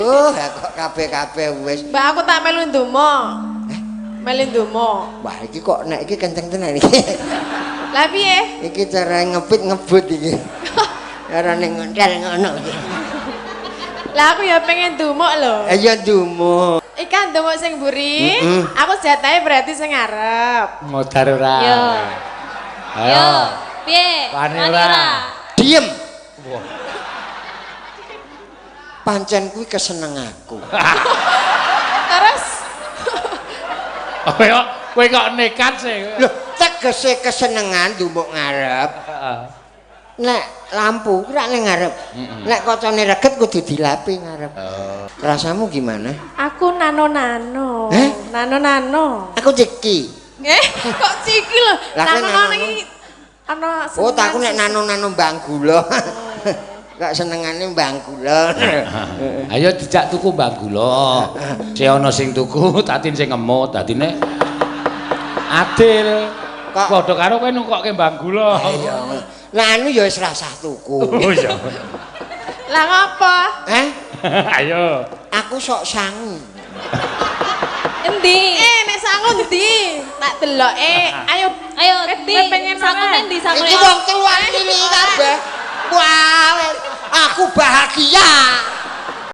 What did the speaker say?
Kok kabeh-kabeh wis. Mbak aku tak melu ndonga. Melu ndonga. Wah, iki kok nek iki kenceng tenan iki. Lah piye? Iki cara ngepit ngebut iki. Carane ngontel ngono iki. Lah aku ya pengen ndonga lho. Ya ndonga. Ikan ndonga sing mburi, aku jatahe berarti sing ngarep. Modar ora. Yo. Ayo. Piye? Wani ora. Diem. Wah. Pancen kuwi keseneng aku. Terus Kowe kok nekat sih. Lho, tegese kesenengan ndumuk ngarep. Nek lampu ku rak ning ngarep. Nek kacane reget kudu dilapi ngarep. Rasamu gimana? aku nano-nano. Nano-nano. Aku ceki. Kok ciki lho? Lah, kan Nano-nano nano. iki ana Oh, tak aku nek nano-nano mbang gula. Kok senengane mbang gula. Ayo dijak tuku mbang gula. Si ana sing tuku, tatin sing ngemut, dadine adil. Kok Padha karo kowe nukokke mbang gula. iya. Lah anu ya wis rasah tuku. Oh iya. Lah ngapa? Ayo. Aku sok sangu. Endi? Nek sangu ndi? Tak deloke. Ayo Ayo, Endi, Di. pengen Sangune mana? ndi sangune? Iki wong keluar ini kabeh. Wah, aku bahagia.